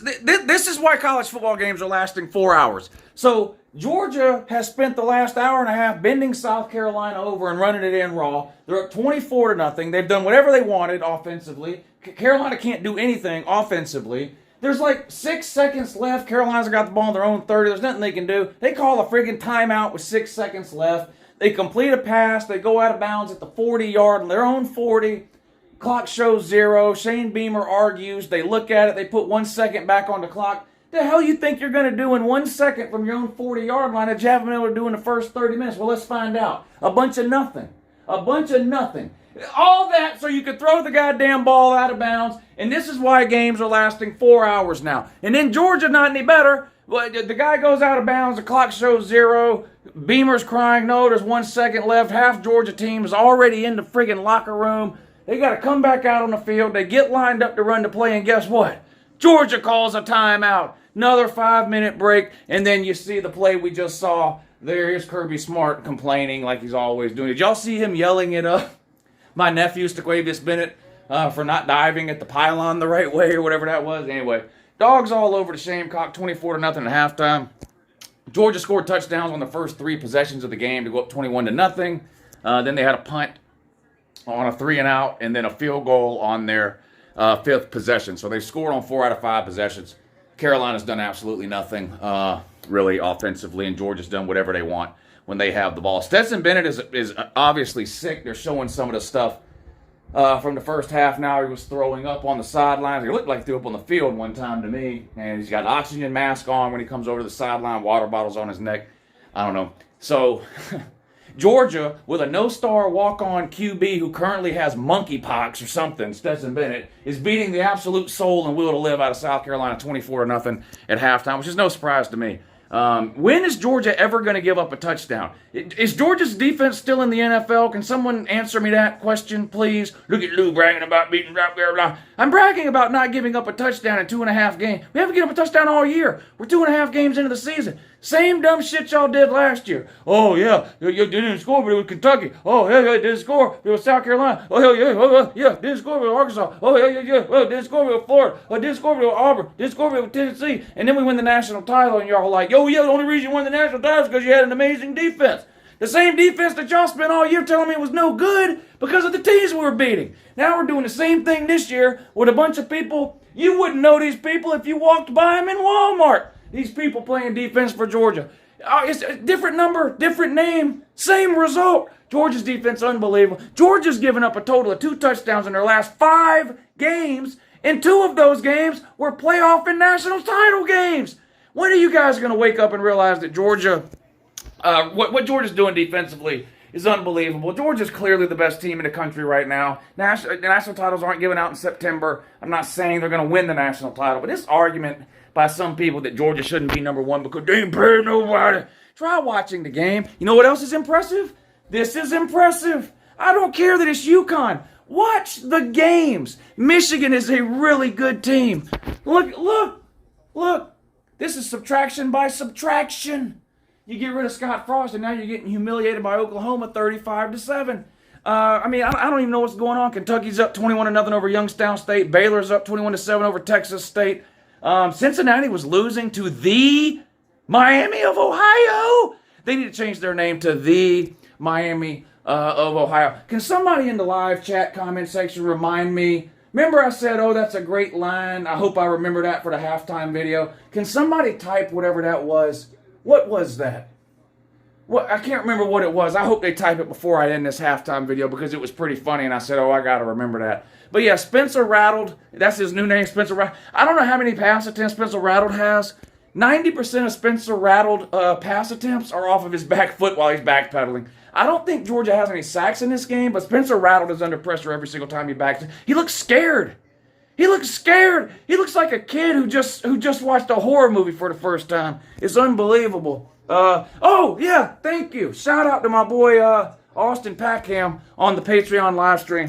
this is why college football games are lasting 4 hours. So Georgia has spent the last hour and a half bending South Carolina over and running it in raw. They're up 24-0. They've done whatever they wanted offensively. Carolina can't do anything offensively. There's like 6 seconds left. Carolina's got the ball on their own 30. There's nothing they can do. They call a friggin' timeout with 6 seconds left. They complete a pass. They go out of bounds at the 40-yard, their own 40. Clock shows 0. Shane Beamer argues. They look at it. They put 1 second back on the clock. The hell you think you're going to do in 1 second from your own 40-yard line that you haven't been able to do in the first 30 minutes? Well, let's find out. A bunch of nothing. A bunch of nothing. All that so you could throw the goddamn ball out of bounds. And this is why games are lasting 4 hours now. And then Georgia not any better. The guy goes out of bounds. The clock shows 0. Beamer's crying. No, there's 1 second left. Half Georgia team is already in the friggin' locker room. They got to come back out on the field. They get lined up to run the play. And guess what? Georgia calls a timeout. Another 5-minute break. And then you see the play we just saw. There's Kirby Smart complaining like he's always doing. Did y'all see him yelling at my nephew, Staquavius Bennett, for not diving at the pylon the right way or whatever that was? Anyway, dogs all over the Shamrock, 24-0 at halftime. Georgia scored touchdowns on the first 3 possessions of the game to go up 21-0. Then they had a punt on a 3-and-out and then a field goal on their 5th possession. So they scored on 4 out of 5 possessions. Carolina's done absolutely nothing really offensively, and Georgia's done whatever they want when they have the ball. Stetson Bennett is obviously sick. They're showing some of the stuff from the first half now. He was throwing up on the sidelines. He looked like he threw up on the field one time to me. And he's got an oxygen mask on when he comes over to the sideline, water bottles on his neck. I don't know. So Georgia, with a no-star walk-on QB who currently has monkeypox or something, Stetson Bennett, is beating the absolute soul and will to live out of South Carolina 24-0 at halftime, which is no surprise to me. When is Georgia ever going to give up a touchdown? Is Georgia's defense still in the NFL? Can someone answer me that question, please? Look at Lou bragging about beating blah, blah, blah. I'm bragging about not giving up a touchdown in 2.5 games. We haven't given up a touchdown all year. We're 2.5 games into the season. Same dumb shit y'all did last year. Oh, yeah, you didn't score, but it was Kentucky. Oh, yeah, didn't score. It was South Carolina. Oh, yeah, didn't score, but it was Arkansas. Oh, yeah. Well, didn't score, but it was Florida. Oh, didn't score, but it was Auburn. Didn't score, but it was Tennessee. And then we win the national title, and y'all are like, oh, yeah, the only reason you won the national title is because you had an amazing defense. The same defense that y'all spent all year telling me was no good because of the teams we were beating. Now we're doing the same thing this year with a bunch of people. You wouldn't know these people if you walked by them in Walmart. These people playing defense for Georgia. It's a different number, different name, same result. Georgia's defense, unbelievable. Georgia's given up a total of 2 touchdowns in their last 5 games, and 2 of those games were playoff and national title games. When are you guys going to wake up and realize that Georgia, what Georgia's doing defensively is unbelievable? Georgia's clearly the best team in the country right now. National titles aren't given out in September. I'm not saying they're going to win the national title, but this argument by some people that Georgia shouldn't be number 1 because they ain't paying nobody. Try watching the game. You know what else is impressive? This is impressive. I don't care that it's UConn. Watch the games. Michigan is a really good team. Look. This is subtraction by subtraction. You get rid of Scott Frost, and now you're getting humiliated by Oklahoma 35-7. I don't even know what's going on. Kentucky's up 21-0 over Youngstown State. Baylor's up 21-7 over Texas State. Cincinnati was losing to the Miami of Ohio. They need to change their name to the Miami of Ohio. Can somebody in the live chat comment section remind me? Remember I said, oh, that's a great line. I hope I remember that for the halftime video. Can somebody type whatever that was? What was that? I can't remember what it was. I hope they type it before I end this halftime video because it was pretty funny, and I said, oh, I got to remember that. But yeah, Spencer Rattled, that's his new name, Spencer Rattled. I don't know how many pass attempts Spencer Rattled has. 90% of Spencer Rattled pass attempts are off of his back foot while he's backpedaling. I don't think Georgia has any sacks in this game, but Spencer Rattled is under pressure every single time he backs. He looks scared. He looks scared. He looks like a kid who just watched a horror movie for the first time. It's unbelievable. Oh, yeah, thank you. Shout out to my boy Austin Packham on the Patreon live stream.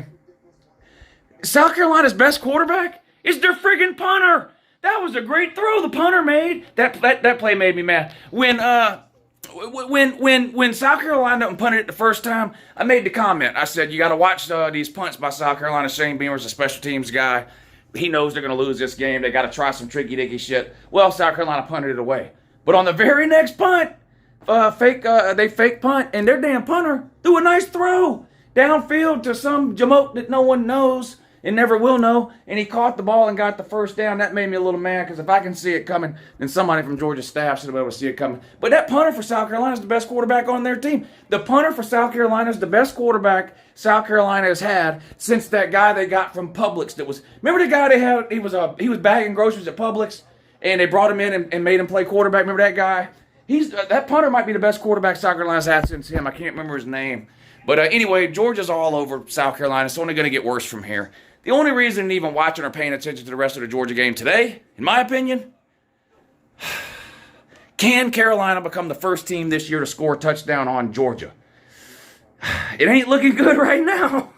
South Carolina's best quarterback is their friggin' punter. That was a great throw the punter made. That play made me mad. When South Carolina punted it the first time, I made the comment. I said, you got to watch these punts by South Carolina. Shane Beamer's a special teams guy. he knows they're going to lose this game. They got to try some tricky-dicky shit. Well, South Carolina punted it away. But on the very next punt, they fake punt, and their damn punter threw a nice throw downfield to some jamoke that no one knows and never will know, and he caught the ball and got the first down. That made me a little mad, because if I can see it coming, then somebody from Georgia staff should have been able to see it coming. But that punter for South Carolina is the best quarterback on their team. The punter for South Carolina is the best quarterback South Carolina has had since that guy they got from Publix. Remember the guy they had? He was bagging groceries at Publix, and they brought him in and made him play quarterback. Remember that guy? That punter might be the best quarterback South Carolina's had since him. I can't remember his name. But anyway, Georgia's all over South Carolina. It's only going to get worse from here. The only reason even watching or paying attention to the rest of the Georgia game today, in my opinion, can Carolina become the first team this year to score a touchdown on Georgia? It ain't looking good right now.